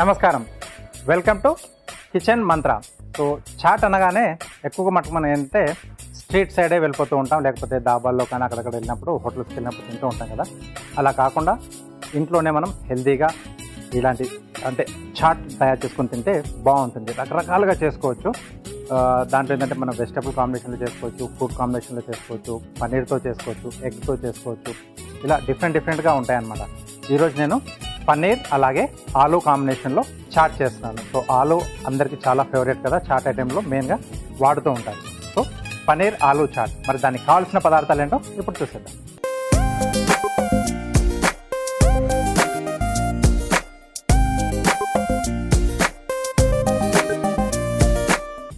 నమస్కారం, welcome to kitchen Mantra. So chat అనగానే ఎక్కువగా మటుకు మనం ఏంటంటే స్ట్రీట్ సైడే వెళ్ళిపోతూ ఉంటాం, లేకపోతే దాబాల్లో కానీ అక్కడక్కడ వెళ్ళినప్పుడు హోటల్స్కి వెళ్ళినప్పుడు తింటూ ఉంటాం కదా. అలా కాకుండా ఇంట్లోనే మనం హెల్తీగా ఇలాంటి అంటే చాట్ తయారు చేసుకొని తింటే బాగుంటుంది. రకరకాలుగా చేసుకోవచ్చు. దాంట్లో ఏంటంటే మనం వెజిటబుల్ కాంబినేషన్లో చేసుకోవచ్చు, ఫ్రూట్ కాంబినేషన్లో చేసుకోవచ్చు, పన్నీర్తో చేసుకోవచ్చు, ఎగ్తో చేసుకోవచ్చు. ఇలా డిఫరెంట్గా ఉంటాయన్నమాట. ఈరోజు నేను పన్నీర్ అలాగే ఆలూ కాంబినేషన్లో చాట్ చేస్తున్నాను. సో ఆలూ అందరికీ చాలా ఫేవరెట్ కదా, చాట్ ఐటెంలో మెయిన్గా వాడుతూ ఉంటారు. సో పన్నీర్ ఆలూ చాట్. మరి దానికి కావాల్సిన పదార్థాలు ఏంటో ఇప్పుడు చూసేద్దాం.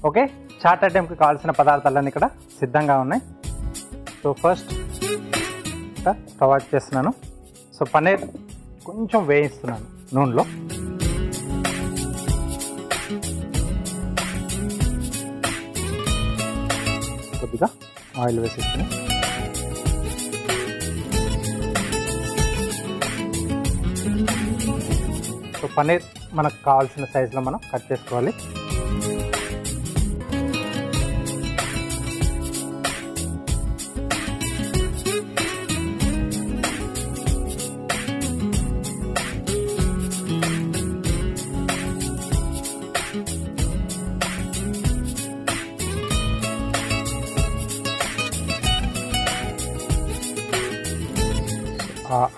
ఓకే, చాట్ ఐటెంకి కావాల్సిన పదార్థాలన్నీ ఇక్కడ సిద్ధంగా ఉన్నాయి. సో ఫస్ట్ స్టవ్ ఆన్ చేస్తున్నాను. సో పన్నీర్ కొంచెం వేయిస్తున్నాను నూనెలో. కొద్దిగా ఆయిల్ వేసేసుకుని సో పన్నీర్ మనకు కావాల్సిన సైజులో మనం కట్ చేసుకోవాలి.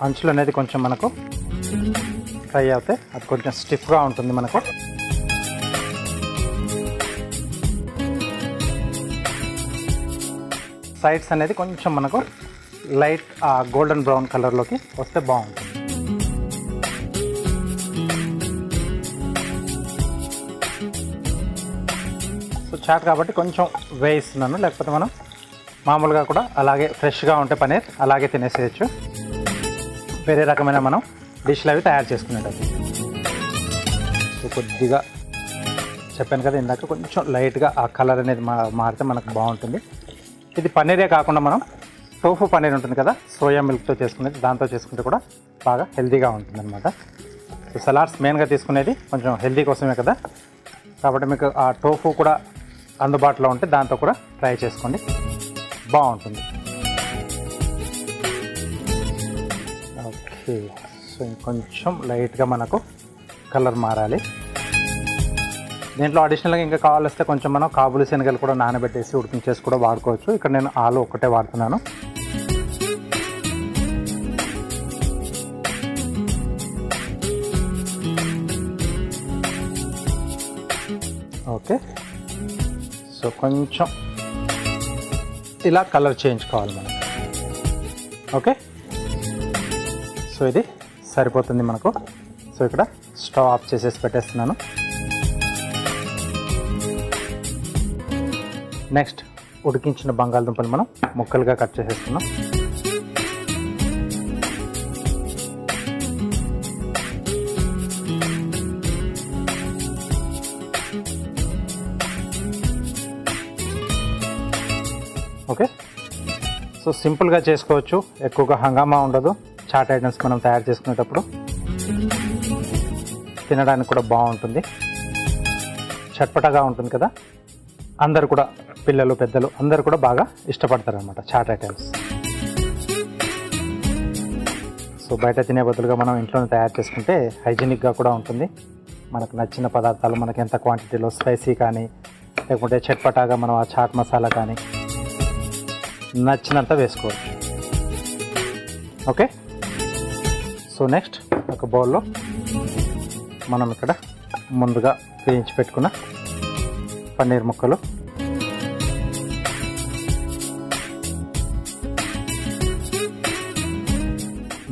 అంచులు అనేది కొంచెం మనకు ఫ్రై అవుతే అది కొంచెం స్టిఫ్గా ఉంటుంది మనకు. సైడ్స్ అనేది కొంచెం మనకు లైట్ గోల్డెన్ బ్రౌన్ కలర్లోకి వస్తే బాగుంటుంది. సో చాట్ కాబట్టి కొంచెం వేయిస్తున్నాను, లేకపోతే మనం మామూలుగా కూడా అలాగే ఫ్రెష్గా ఉంటే పన్నీర్ అలాగే తినేసేయచ్చు. వేరే రకమైన మనం డిష్లు అవి తయారు చేసుకునేటప్పుడు. సో కొద్దిగా చెప్పాను కదా ఇందాక, కొంచెం లైట్గా ఆ కలర్ అనేది మారితే మనకు బాగుంటుంది. ఇది పన్నీరే కాకుండా మనం టోఫు పన్నీర్ ఉంటుంది కదా, సోయా మిల్క్తో చేసుకునేది, దాంతో చేసుకుంటే కూడా బాగా హెల్తీగా ఉంటుంది అనమాట. సో సలాడ్స్ మెయిన్గా తీసుకునేది కొంచెం హెల్తీ కోసమే కదా, కాబట్టి మీకు ఆ టోఫు కూడా అందుబాటులో ఉంటే దాంతో కూడా ట్రై చేసుకోండి, బాగుంటుంది. ఓకే, సో ఇంకొంచెం లైట్గా మనకు కలర్ మారాలి. దీంట్లో అడిషనల్గా ఇంకా కావాల్స్తే కొంచెం మనం కాబూలి శనగలు కూడా నానబెట్టేసి ఉడికించేసి కూడా వాడుకోవచ్చు. ఇక్కడ నేను ఆలు ఒక్కటే వాడుతున్నాను. ఓకే, సో కొంచెం ఇలా కలర్ చేయించుకోవాలి మనం. ఓకే, సో ఇది సరిపోతుంది మనకు. సో ఇక్కడ స్టవ్ ఆఫ్ చేసేసి పెట్టేస్తున్నాను. నెక్స్ట్ ఉడికించిన బంగాళదుంపలు మనం ముక్కలుగా కట్ చేసేస్తున్నాం. ఓకే, సో సింపుల్గా చేసుకోవచ్చు, ఎక్కువగా హంగామా ఉండదు. చాట్ ఐటమ్స్ మనం తయారు చేసుకునేటప్పుడు తినడానికి కూడా బాగుంటుంది, చట్పటగా ఉంటుంది కదా. అందరు కూడా పిల్లలు పెద్దలు అందరు కూడా బాగా ఇష్టపడతారు అన్నమాట చాట్ ఐటమ్స్. సో బయట తినే బదులుగా మనం ఇంట్లోనే తయారు చేసుకుంటే హైజీనిక్గా కూడా ఉంటుంది. మనకు నచ్చిన పదార్థాలు మనకి ఎంత క్వాంటిటీలో స్పైసీ కానీ లేకుంటే చట్పటాగా మనం ఆ చాట్ మసాలా కానీ నచ్చినంత వేసుకోవచ్చు. ఓకే, సో నెక్స్ట్ ఒక బౌల్లో మనం ఇక్కడ ముందుగా వేయించి పెట్టుకున్న పన్నీర్ ముక్కలు,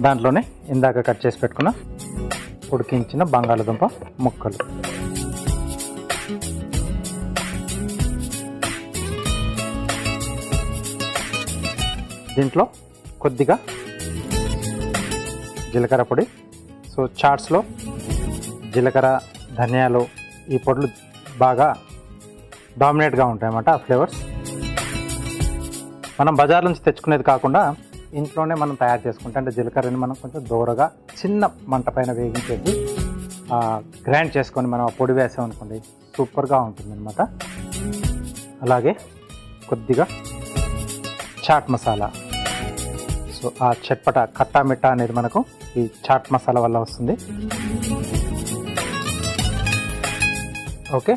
దాంట్లోనే ఇందాక కట్ చేసి పెట్టుకున్న ఉడికించిన బంగాళదుంప ముక్కలు, దీంట్లో కొద్దిగా జీలకర్ర పొడి. సో చాట్స్లో జీలకర్ర, ధనియాలు ఈ పొడులు బాగా డామినేట్గా ఉంటాయన్నమాట ఆ ఫ్లేవర్స్. మనం బజార్ నుంచి తెచ్చుకునేది కాకుండా ఇంట్లోనే మనం తయారు చేసుకుంటే, అంటే జీలకర్రని మనం కొంచెం దూరగా చిన్న మంట పైన వేగించేసి గ్రైండ్ చేసుకొని మనం ఆ పొడి వేసాం అనుకోండి, సూపర్గా ఉంటుంది అనమాట. అలాగే కొద్దిగా చాట్ మసాలా. సో ఆ చట్పట కట్టా మిట్టా అనేది మనకు ఈ చాట్ మసాలా వల్ల వస్తుంది. ఓకే,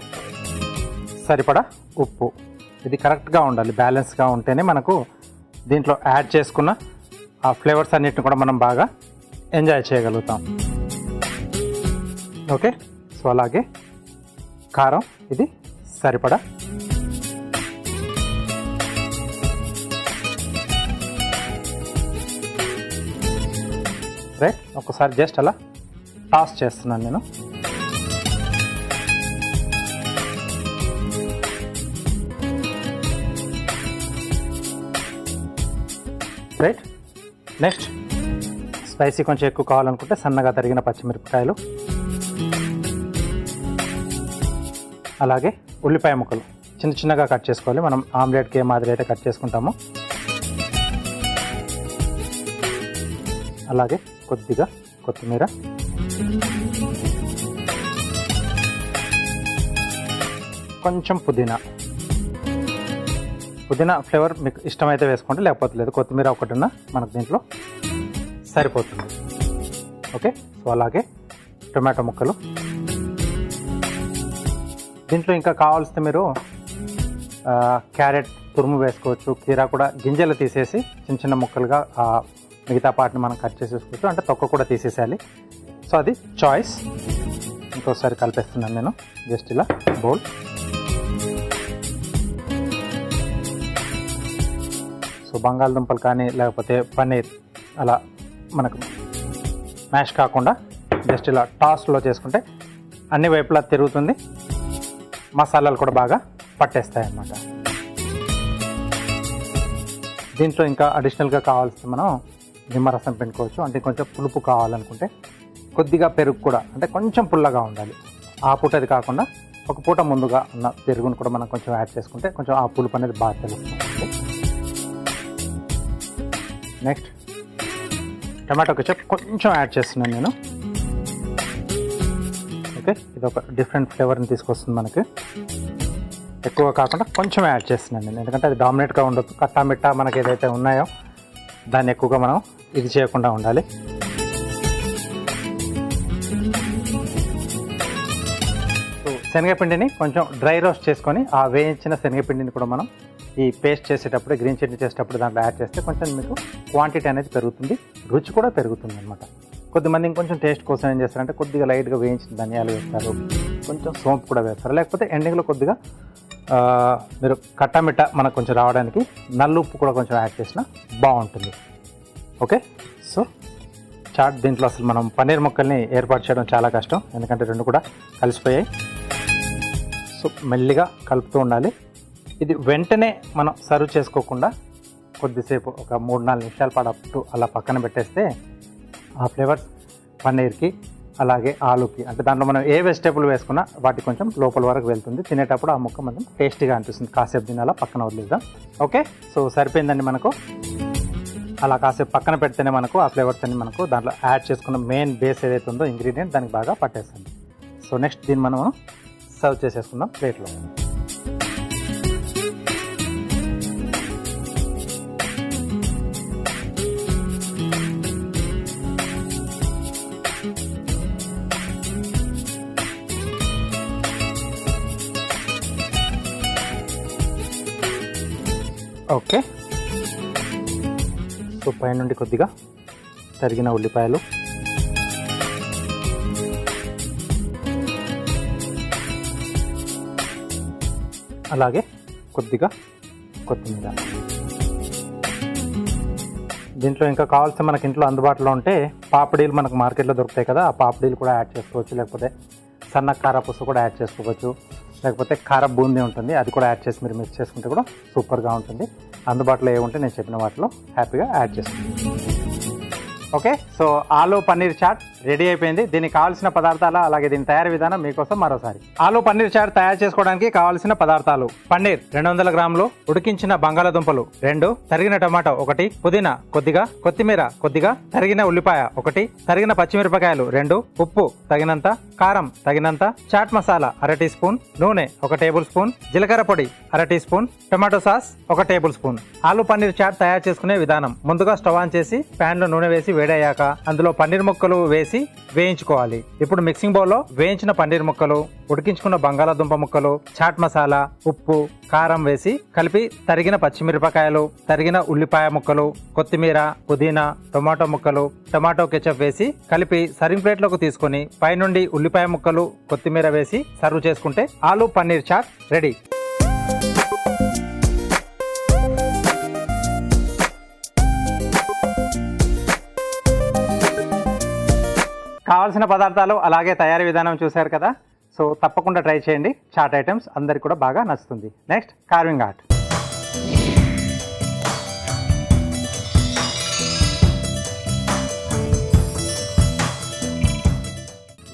సరిపడా ఉప్పు. ఇది కరెక్ట్గా ఉండాలి, బ్యాలెన్స్గా ఉంటేనే మనకు దీంట్లో యాడ్ చేసుకున్న ఆ ఫ్లేవర్స్ అన్నిటిని కూడా మనం బాగా ఎంజాయ్ చేయగలుగుతాం. ఓకే, సో అలాగే కారం ఇది సరిపడా. రైట్, ఒకసారి జస్ట్ అలా టాస్ చేస్తున్నాను నేను. రైట్, నెక్స్ట్ స్పైసీ కొంచెం ఎక్కువ కావాలనుకుంటే సన్నగా తరిగిన పచ్చిమిరపకాయలు, అలాగే ఉల్లిపాయ ముక్కలు చిన్న చిన్నగా కట్ చేసుకోవాలి. మనం ఆమ్లెట్కి ఏ మాదిరి అయితే కట్ చేసుకుంటామో. అలాగే కొద్దిగా కొత్తిమీర, కొంచెం పుదీనా. పుదీనా ఫ్లేవర్ మీకు ఇష్టమైతే వేసుకోండి, లేకపోతే లేదు. కొత్తిమీర ఒకటి ఉన్నా మనకు దీంట్లో సరిపోతుంది. ఓకే, సో అలాగే టొమాటో ముక్కలు. దీంట్లో ఇంకా కావాల్సితే మీరు క్యారెట్ తురుము వేసుకోవచ్చు. కీరా కూడా గింజలు తీసేసి చిన్న చిన్న ముక్కలుగా మిగతా పార్ట్ని మనం కట్ చేసేసుకోవచ్చు, అంటే తొక్క కూడా తీసేసేయాలి. సో అది చాయిస్. ఇంకోసారి కలిపేస్తున్నాను నేను జస్ట్ ఇలా బౌల్. సో బంగాళదుంపలు కానీ లేకపోతే పన్నీర్ అలా మనకు మ్యాష్ కాకుండా జస్ట్ ఇలా టాస్లో చేసుకుంటే అన్ని వైపులా తిరుగుతుంది, మసాలాలు కూడా బాగా పట్టేస్తాయి అన్నమాట. దీంట్లో ఇంకా అడిషనల్గా కావాల్సి మనం నిమ్మరసం పిండుకోవచ్చు. అంటే కొంచెం పులుపు కావాలనుకుంటే కొద్దిగా పెరుగు కూడా, అంటే కొంచెం పుల్లగా ఉండాలి. ఆ పూట అది కాకుండా ఒక పూట ముందుగా ఉన్న పెరుగును కూడా మనం కొంచెం యాడ్ చేసుకుంటే కొంచెం ఆ పులుపు అనేది బాగా తెలుస్తుంది. నెక్స్ట్ టమాటో కెచప్ కొంచెం యాడ్ చేస్తున్నాను నేను. ఓకే, ఇది ఒక డిఫరెంట్ ఫ్లేవర్ని తీసుకొస్తుంది మనకి. ఎక్కువ కాకుండా కొంచెం యాడ్ చేస్తున్నాను నేను, ఎందుకంటే అది డామినేట్గా ఉండదు. కట్టా మిట్టా మనకి ఏదైతే ఉన్నాయో దాన్ని ఎక్కువగా మనం ఇది చేయకుండా ఉండాలి. సో శనగపిండిని కొంచెం డ్రై రోస్ట్ చేసుకొని ఆ వేయించిన శనగపిండిని కూడా మనం ఈ పేస్ట్ చేసేటప్పుడు, గ్రీన్ చట్నీ చేసేటప్పుడు దాంట్లో యాడ్ చేస్తే కొంచెం మీకు క్వాంటిటీ అనేది పెరుగుతుంది, రుచి కూడా పెరుగుతుంది అనమాట. కొద్దిమంది ఇంకొంచెం టేస్ట్ కోసం ఏం చేస్తారంటే కొద్దిగా లైట్గా వేయించిన ధనియాలు వేస్తారు, కొంచెం సోంపు కూడా వేస్తారు, లేకపోతే ఎండింగ్లో కొద్దిగా మీరు కట్టామిట్ట మనకు కొంచెం రావడానికి నల్లుప్పు కూడా కొంచెం యాడ్ చేసినా బాగుంటుంది. ఓకే, సో చాట్ దీంట్లో అసలు మనం పన్నీర్ ముక్కల్ని ఏర్పాటు చేయడం చాలా కష్టం, ఎందుకంటే రెండు కూడా కలిసిపోయాయి. సో మెల్లిగా కలుపుతూ ఉండాలి. ఇది వెంటనే మనం సర్వ్ చేసుకోకుండా కొద్దిసేపు ఒక 3-4 నిమిషాల పాటు అలా పక్కన పెట్టేస్తే ఆ ఫ్లేవర్స్ పన్నీర్కి అలాగే ఆలుకి, అంటే దాంట్లో మనం ఏ వెజిటేబుల్ వేసుకున్నా వాటి కొంచెం లోపల వరకు వెళ్తుంది. తినేటప్పుడు ఆ ముక్క కొంచెం టేస్టీగా అనిపిస్తుంది. కాసేపు దీన్ని అలా పక్కన వదిలేద్దాం. ఓకే, సో సరిపోయిందండి మనకు. అలా కాసేపు పక్కన పెడితేనే మనకు ఆ ఫ్లేవర్స్ అన్ని మనకు దాంట్లో యాడ్ చేసుకున్న మెయిన్ బేస్ ఏదైతే ఉందో ఇంగ్రీడియంట్ దానికి బాగా పట్టేస్తుంది. సో నెక్స్ట్ దీన్ని మనం సర్వ్ చేసేసుకుందాం ప్లేట్లో. ఓకే, సో పైనుండి కొద్దిగా తరిగిన ఉల్లిపాయలు, అలాగే కొద్దిగా కొత్తిమీర. దీంట్లో ఇంకా కావాల్సిన మనకి ఇంట్లో అందుబాటులో ఉంటే పాపడీలు మనకు మార్కెట్లో దొరుకుతాయి కదా, ఆ పాపడీలు కూడా యాడ్ చేసుకోవచ్చు, లేకపోతే సన్న కారపూస కూడా యాడ్ చేసుకోవచ్చు, లేకపోతే కార బూందీ ఉంటుంది అది కూడా యాడ్ చేసి మీరు మిక్స్ చేసుకుంటే కూడా సూపర్గా ఉంటుంది. అందుబాటులో ఏముంటే నేను చెప్పిన వాటిలో హ్యాపీగా యాడ్ చేసుకుంటాను. ఓకే, సో ఆలు పన్నీర్ చాట్ రెడీ అయిపోయింది. దీనికి కావాల్సిన పదార్థాలు అలాగే దీని తయారీ విధానం మీకోసం మరోసారి. ఆలు పన్నీర్ చాట్ తయారు చేసుకోవడానికి కావాల్సిన పదార్థాలు: పన్నీర్ 200 గ్రాములు, ఉడికించిన బంగాళాదుంపలు 2, తరిగిన టమాటో 1, పుదీనా కొద్దిగా, కొత్తిమీర కొద్దిగా, తరిగిన ఉల్లిపాయ 1, తరిగిన పచ్చిమిరపకాయలు 2, ఉప్పు తగినంత, కారం తగినంత, చాట్ మసాలా 1/2 టీ స్పూన్, నూనె 1 టేబుల్ స్పూన్, జీలకర్ర పొడి 1/2 teaspoon, tomato sauce 1 tablespoon. Aloo paneer chat తయారు చేసుకునే విధానం: ముందుగా స్టవ్ ఆన్ చేసి ప్యాన్ లో నూనె వేసి వేడయ్యాక అందులో పన్నీర్ ముక్కలు వేసి వేయించుకోవాలి. ఇప్పుడు మిక్సింగ్ బౌల్లో వేయించిన పన్నీర్ ముక్కలు, ఉడికించుకున్న బంగాళాదుంప ముక్కలు, చాట్ మసాలా, ఉప్పు, కారం వేసి కలిపి తరిగిన పచ్చిమిరపకాయలు, తరిగిన ఉల్లిపాయ ముక్కలు, కొత్తిమీర, పుదీనా, టొమాటో ముక్కలు, టమాటో కెచప్ వేసి కలిపి సర్వింగ్ ప్లేట్లోకి తీసుకొని పైనుండి ఉల్లిపాయ ముక్కలు, కొత్తిమీర వేసి సర్వ్ చేసుకుంటే ఆలు పన్నీర్ చాట్ రెడీ. కావాల్సిన పదార్థాలు అలాగే తయారీ విధానం చూశారు కదా. సో తప్పకుండా ట్రై చేయండి. చాట్ ఐటమ్స్ అందరికి కూడా బాగా నచ్చుతుంది. Next carving art.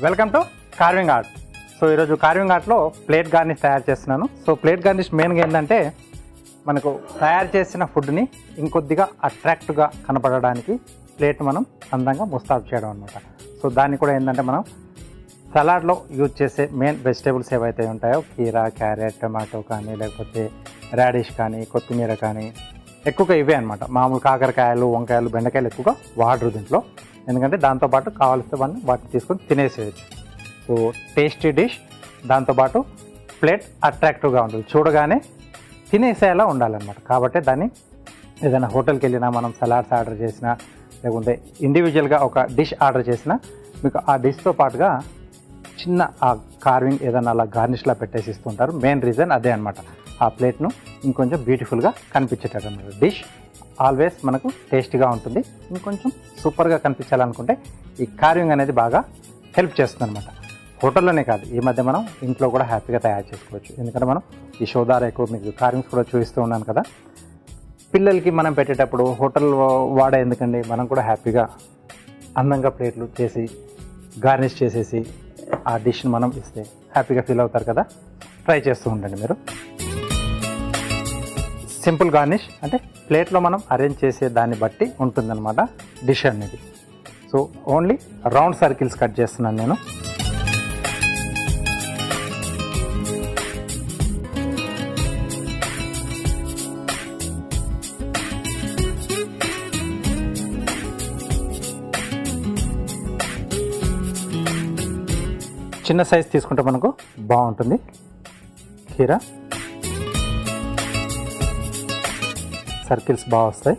Welcome to carving art. So ఈరోజు కార్వింగ్ ఆర్ట్లో ప్లేట్ గార్నిష్ తయారు చేస్తున్నాను. సో ప్లేట్ గార్నిష్ మెయిన్గా ఏంటంటే మనకు తయారు చేసిన ఫుడ్ని ఇంకొద్దిగా అట్రాక్టివ్గా కనపడడానికి ప్లేట్ మనం అందంగా ముస్తాబు చేయడం అనమాట. సో దాన్ని కూడా ఏంటంటే మనం సలాడ్లో యూజ్ చేసే మెయిన్ వెజిటేబుల్స్ ఏవైతే ఉంటాయో కీరా, క్యారెట్, టమాటో కానీ లేకపోతే రాడిష్ కానీ కొత్తిమీర కానీ ఎక్కువగా ఇవే అనమాట. మామూలు కాకరకాయలు, వంకాయలు, బెండకాయలు ఎక్కువగా వాడరు దీంట్లో. ఎందుకంటే దాంతోపాటు కావాల్సిన వాటిని తీసుకొని తినేసేయచ్చు. సో టేస్టీ డిష్, దాంతోపాటు ప్లేట్ అట్రాక్టివ్గా ఉంటుంది, చూడగానే తినేసేలా ఉండాలన్నమాట. కాబట్టి దాన్ని ఏదైనా హోటల్కి వెళ్ళినా మనం సలాడ్స్ ఆర్డర్ చేసినా లేకుంటే ఇండివిజువల్గా ఒక డిష్ ఆర్డర్ చేసినా మీకు ఆ డిష్తో పాటుగా చిన్న ఆ కార్వింగ్ ఏదైనా అలా గార్నిష్లా పెట్టేసి ఇస్తుంటారు. మెయిన్ రీజన్ అదే అనమాట. ఆ ప్లేట్ను ఇంకొంచెం బ్యూటిఫుల్గా కనిపించేటట్టు అనమాట. డిష్ ఆల్వేస్ మనకు టేస్టీగా ఉంటుంది. ఇంకొంచెం సూపర్గా కనిపించాలనుకుంటే ఈ కార్వింగ్ అనేది బాగా హెల్ప్ చేస్తుంది అనమాట. హోటల్లోనే కాదు, ఈ మధ్య మనం ఇంట్లో కూడా హ్యాపీగా తయారు చేసుకోవచ్చు. ఎందుకంటే మనం ఈ షో ద్వారా ఎక్కువ మీకు కార్వింగ్స్ కూడా చూపిస్తూ ఉన్నాను కదా. పిల్లలకి మనం పెట్టేటప్పుడు హోటల్ వాడే ఎందుకండి, మనం కూడా హ్యాపీగా అందంగా ప్లేట్లు చేసి గార్నిష్ చేసేసి ఆ డిష్ని మనం ఇస్తే హ్యాపీగా ఫీల్ అవుతారు కదా. ట్రై చేస్తూ ఉండండి మీరు. సింపుల్ గార్నిష్ అంటే ప్లేట్లో మనం అరేంజ్ చేసే దాన్ని బట్టి ఉంటుందన్నమాట డిష్ అనేది. So only round circles cut చేస్తున్నాను నేను. చిన్న సైజ్ తీసుకుంటే మనకు బాగుంటుంది. కీరా సర్కిల్స్ బాగా వస్తాయి.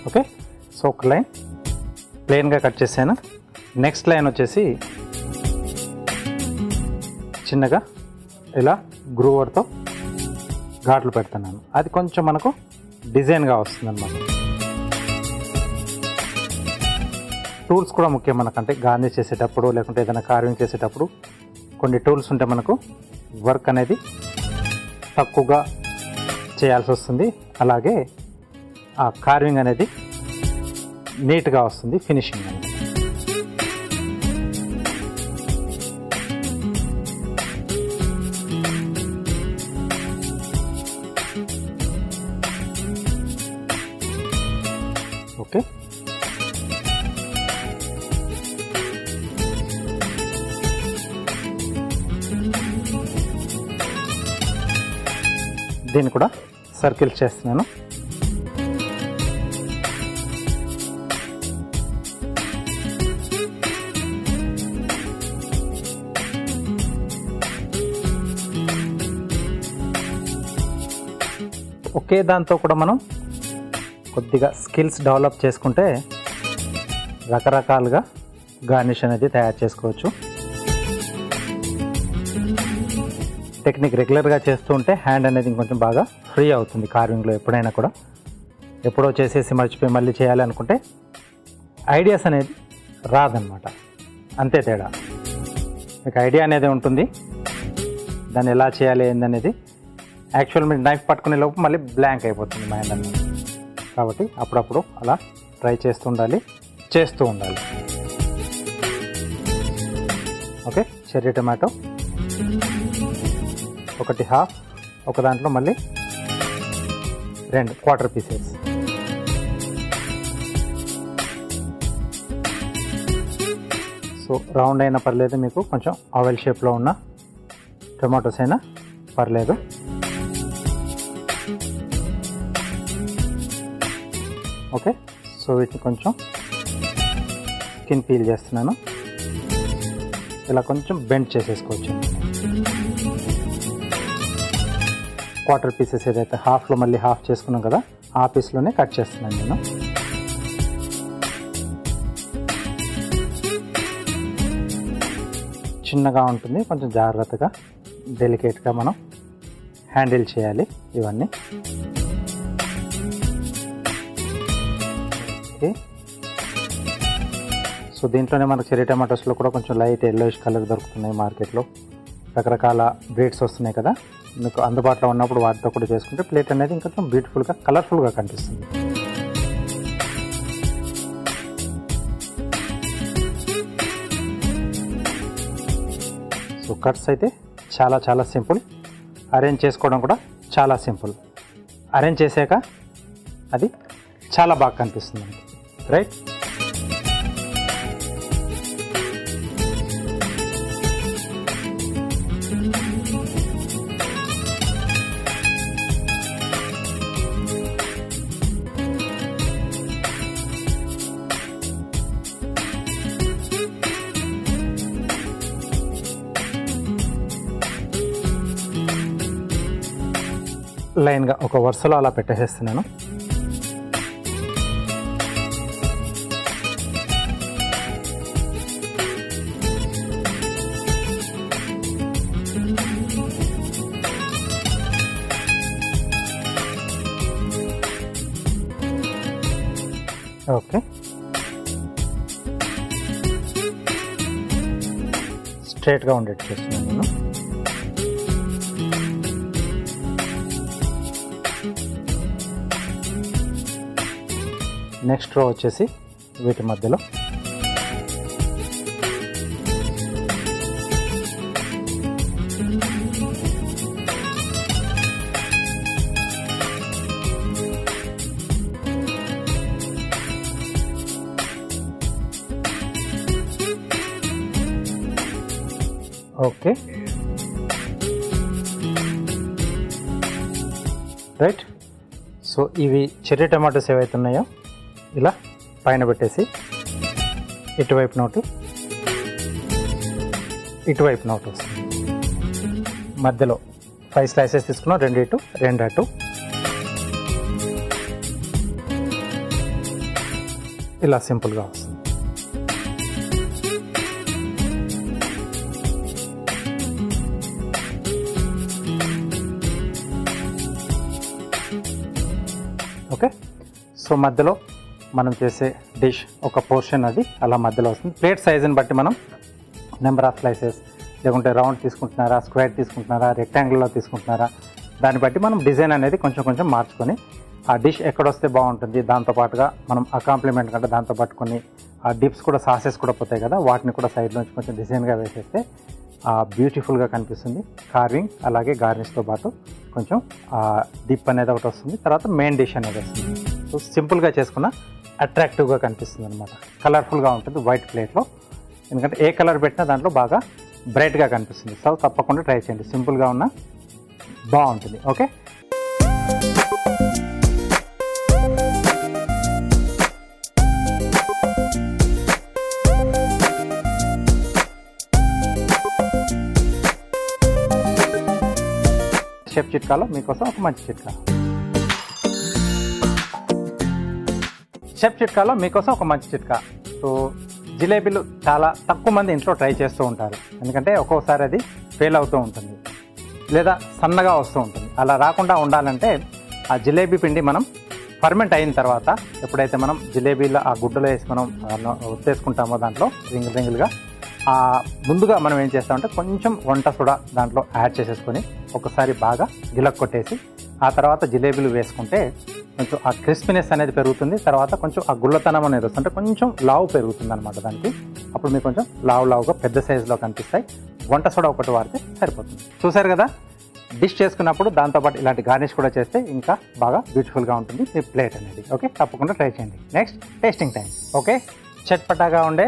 ఓకే, సో ఒక లైన్ ప్లెయిన్గా కట్ చేశాను. నెక్స్ట్ లైన్ వచ్చేసి చిన్నగా ఇలా గ్రూవర్తో ఘాట్లు పెడుతున్నాను. అది కొంచెం మనకు డిజైన్గా వస్తుంది అన్నమాట. టూల్స్ కూడా ముఖ్యం మనకంటే గార్నిష్ చేసేటప్పుడు లేకుంటే ఏదైనా కార్వింగ్ చేసేటప్పుడు కొన్ని టూల్స్ ఉంటే మనకు వర్క్ అనేది తక్కువగా చేయాల్సి వస్తుంది. అలాగే ఆ కార్వింగ్ అనేది నీట్గా వస్తుంది, ఫినిషింగ్ అనేది. ఓకే, దీన్ని కూడా సర్కిల్స్ చేస్తున్నాను. ఒకే దాంతో కూడా మనం కొద్దిగా స్కిల్స్ డెవలప్ చేసుకుంటే రకరకాలుగా గార్నిష్ అనేది తయారు చేసుకోవచ్చు. టెక్నిక్ రెగ్యులర్గా చేస్తూ ఉంటే హ్యాండ్ అనేది ఇంకొంచెం బాగా ఫ్రీ అవుతుంది కార్వింగ్లో. ఎప్పుడైనా కూడా ఎప్పుడో చేసేసి మర్చిపోయి మళ్ళీ చేయాలి అనుకుంటే ఐడియాస్ అనేది రాదనమాట. అంతే తేడా. మీకు ఐడియా అనేది ఉంటుంది, దాన్ని ఎలా చేయాలి ఏందనేది యాక్చువల్ మీరు నైఫ్ పట్టుకునే లోపు మళ్ళీ బ్లాంక్ అయిపోతుంది మైండ్ అనేది. కాబట్టి అప్పుడప్పుడు అలా ట్రై చేస్తూ ఉండాలి. ఓకే, చెర్రీ టమాటో ఒకటి హాఫ్, ఒక దాంట్లో మళ్ళీ 2 క్వార్టర్ పీసెస్. సో రౌండ్ అయినా పర్లేదు, మీకు కొంచెం ఆవెల్ షేప్లో ఉన్న టొమాటోస్ అయినా పర్లేదు. ఓకే, సో వీటిని కొంచెం స్కిన్ పీల్ చేస్తున్నాను. ఇలా కొంచెం బెండ్ చేసేసుకోవచ్చు. క్వార్టర్ పీసెస్ ఏదైతే హాఫ్లో మళ్ళీ హాఫ్ చేసుకున్నాం కదా, ఆ పీస్లోనే కట్ చేస్తున్నాను నేను. చిన్నగా ఉంటుంది, కొంచెం జాగ్రత్తగా డెలికేట్గా మనం హ్యాండిల్ చేయాలి ఇవన్నీ. ఓకే, సో దీంట్లోనే మనకు చెర్రీ టమాటోస్లో కూడా కొంచెం లైట్ ఎల్లోయిష్ కలర్ దొరుకుతున్నాయి మార్కెట్లో. రకరకాల బ్రీడ్స్ వస్తున్నాయి కదా, మీకు అందుబాటులో ఉన్నప్పుడు వాటితో కూడా చేసుకుంటే ప్లేట్ అనేది ఇంకొంచెం బ్యూటిఫుల్గా కలర్ఫుల్గా కనిపిస్తుంది. సో కట్స్ అయితే చాలా చాలా సింపుల్, అరేంజ్ చేసుకోవడం కూడా చాలా సింపుల్. అరేంజ్ చేసాక అది చాలా బాగా కనిపిస్తుంది, రైట్? లైన్గా ఒక వరుసలో అలా పెట్టేసేస్తున్నాను. ఓకే, స్ట్రైట్గా ఉండేట్టు చేస్తున్నాను నేను. నెక్స్ట్ రో వచ్చేసి వీటి మధ్యలో ఓకే, రైట్. సో ఇవి చెర్రీ టమాటోస్ ఏవైతే ఉన్నాయో ఇలా పైన పెట్టేసి ఇటువైపు నోటి వస్తుంది. మధ్యలో 5 స్లైసెస్ తీసుకున్నాం, 2 ఇటు 2 అటు. ఇలా సింపుల్గా వస్తుంది. ఓకే, సో మధ్యలో మనం చేసే డిష్ ఒక పోర్షన్ అది అలా మధ్యలో వస్తుంది. ప్లేట్ సైజుని బట్టి మనం నెంబర్ ఆఫ్ స్లైసెస్, లేకుంటే రౌండ్ తీసుకుంటున్నారా, స్క్వేర్ తీసుకుంటున్నారా, రెక్టాంగిల్లో తీసుకుంటున్నారా, దాన్ని బట్టి మనం డిజైన్ అనేది కొంచెం మార్చుకొని ఆ డిష్ ఎక్కడొస్తే బాగుంటుంది, దాంతోపాటుగా మనం ఆ కాంప్లిమెంట్ కంటే దాంతోపాటు కొన్ని ఆ డిప్స్ కూడా సాసెస్ కూడా పోతాయి కదా, వాటిని కూడా సైడ్ నుంచి కొంచెం డిజైన్గా వేసేస్తే బ్యూటిఫుల్గా కనిపిస్తుంది. కార్వింగ్ అలాగే గార్నిష్తో పాటు కొంచెం డిప్ అనేది ఒకటి వస్తుంది, తర్వాత మెయిన్ డిష్ అనేది వస్తుంది. సో సింపుల్గా చేసుకున్న అట్రాక్టివ్గా కనిపిస్తుంది అనమాట, కలర్ఫుల్గా ఉంటుంది వైట్ ప్లేట్లో. ఎందుకంటే ఏ కలర్ పెట్టినా దాంట్లో బాగా బ్రైట్గా కనిపిస్తుంది. సో తప్పకుండా ట్రై చేయండి, సింపుల్గా ఉన్న బాగుంటుంది. ఓకే, షెఫ్ చిట్కాలో మీకోసం ఒక మంచి చిట్కా. సో జిలేబీలు చాలా తక్కువ మంది ఇంట్లో ట్రై చేస్తూ ఉంటారు, ఎందుకంటే ఒక్కోసారి అది ఫెయిల్ అవుతూ ఉంటుంది లేదా సన్నగా వస్తూ ఉంటుంది. అలా రాకుండా ఉండాలంటే ఆ జిలేబీ పిండి మనం ఫర్మెంట్ అయిన తర్వాత, ఎప్పుడైతే మనం జిలేబీలో ఆ గుడ్డలో వేసి మనం ఉత్తేసుకుంటామో దాంట్లో రింగులుగా, ముందుగా మనం ఏం చేస్తామంటే కొంచెం వంట సోడా దాంట్లో యాడ్ చేసేసుకొని ఒకసారి బాగా గిలక్ కొట్టేసి ఆ తర్వాత జిలేబీలు వేసుకుంటే కొంచెం ఆ క్రిస్పీనెస్ అనేది పెరుగుతుంది. తర్వాత కొంచెం ఆ గుల్లతనం అనేది వస్తుంటే కొంచెం లావు పెరుగుతుంది అనమాట దానికి. అప్పుడు మీకు కొంచెం లావుగా పెద్ద సైజులో కనిపిస్తాయి. వంట సోడా ఒకటి వాడితే సరిపోతుంది. చూసారు కదా, డిష్ చేసుకున్నప్పుడు దాంతోపాటు ఇలాంటి గార్నిష్ కూడా చేస్తే ఇంకా బాగా బ్యూటిఫుల్గా ఉంటుంది మీ ప్లేట్ అనేది. ఓకే, తప్పకుండా ట్రై చేయండి. Next tasting time. ఓకే, చట్పటాగా ఉండే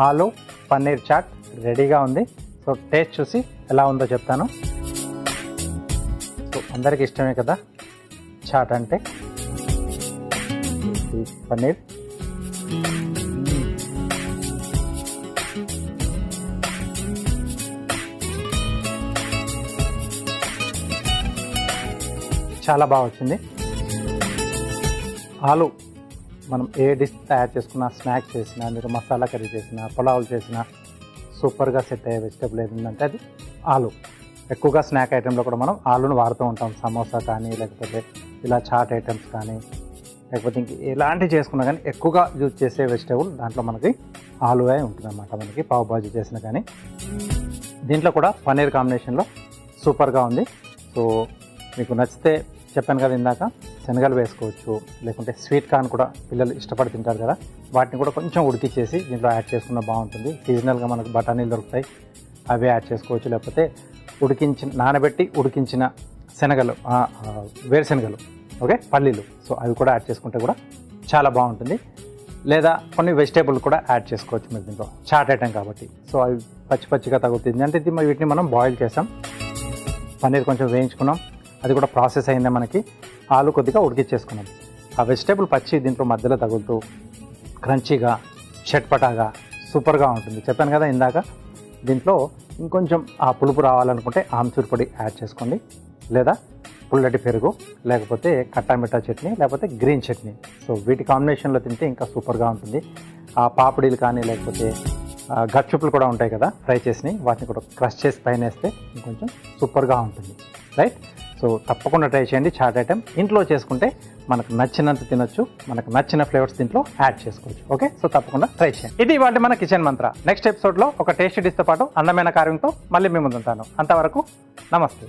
ఆలు పన్నీర్ చాట్ రెడీగా ఉంది. సో టేస్ట్ చూసి ఎలా ఉందో చెప్తాను. సో అందరికీ ఇష్టమే కదా చాట్ అంటే. పన్నీర్ చాలా బాగా వచ్చింది. ఆలు మనం ఏ డిష్ తయారు చేసుకున్నా, స్నాక్స్ చేసినా, మీరు మసాలా కర్రీ చేసినా, పులావులు చేసినా సూపర్గా సెట్ అయ్యే వెజిటబుల్ ఏదంటే అది ఆలు. ఎక్కువగా స్నాక్ ఐటెంలో కూడా మనం ఆలును వాడుతూ ఉంటాం. సమోసా కానీ, లేకపోతే ఇలా చాట్ ఐటమ్స్ కానీ, లేకపోతే ఇంక ఎలాంటివి చేసుకున్నా కానీ ఎక్కువగా యూజ్ చేసే వెజిటబుల్ దాంట్లో మనకి ఆలువే ఉంటుంది అన్నమాట. మనకి పావ్ బాజీ చేసినా కానీ దీంట్లో కూడా పన్నీర్ కాంబినేషన్లో సూపర్గా ఉంది. సో మీకు నచ్చితే చెప్పాను కదా ఇందాక, శనగలు వేసుకోవచ్చు, లేకుంటే స్వీట్ కార్న్ కూడా పిల్లలు ఇష్టపడి తింటారు కదా, వాటిని కూడా కొంచెం ఉడికిచ్చేసి దీంట్లో యాడ్ చేసుకున్న బాగుంటుంది. సీజనల్గా మనకు బఠానీలు దొరుకుతాయి, అవే యాడ్ చేసుకోవచ్చు. లేకపోతే నానబెట్టి ఉడికించిన శనగలు, వేరుశనగలు, ఓకే, పల్లీలు, సో అవి కూడా యాడ్ చేసుకుంటే కూడా చాలా బాగుంటుంది. లేదా కొన్ని వెజిటేబుల్ కూడా యాడ్ చేసుకోవచ్చు మీరు దీంట్లో, చాట్ ఐటమ్ కాబట్టి. సో అవి పచ్చిగా తగ్గుతుంది. అంటే వీటిని మనం బాయిల్ చేసాం, పన్నీర్ కొంచెం వేయించుకున్నాం, అది కూడా ప్రాసెస్ అయిందే మనకి. ఆలు కొద్దిగా ఉడికిచ్చేసుకున్నాం. ఆ వెజిటేబుల్ పచ్చి దీంట్లో మధ్యలో తగులుతూ క్రంచీగా చట్పటాగా సూపర్గా ఉంటుంది. చెప్పాను కదా ఇందాక. దీంట్లో ఇంకొంచెం ఆ పులుపు రావాలనుకుంటే ఆమ్చూర్ పొడి యాడ్ చేసుకోండి, లేదా పుల్లటి పెరుగు, లేకపోతే కట్టామిట్టా చట్నీ, లేకపోతే గ్రీన్ చట్నీ. సో వీటి కాంబినేషన్లో తింటే ఇంకా సూపర్గా ఉంటుంది. ఆ పాపిడీలు కానీ, లేకపోతే గచ్చుప్పులు కూడా ఉంటాయి కదా ఫ్రై చేసినవి, వాటిని కూడా క్రష్ చేసి పైన వేస్తే ఇంకొంచెం సూపర్గా ఉంటుంది. రైట్? సో తప్పకుండా ట్రై చేయండి. చాట్ ఐటమ్ ఇంట్లో చేసుకుంటే మనకు నచ్చినంత తినొచ్చు, మనకు నచ్చిన ఫ్లేవర్స్ దీంట్లో యాడ్ చేసుకోవచ్చు. ఓకే, సో తప్పకుండా ట్రై చేయండి. ఇది ఇవాళ మన కిచెన్ మంత్ర. నెక్స్ట్ ఎపిసోడ్లో ఒక టేస్టీ డిష్తో పాటు అందమైన కార్యంతో మళ్ళీ మీ ముందుంటాను. అంతవరకు నమస్తే.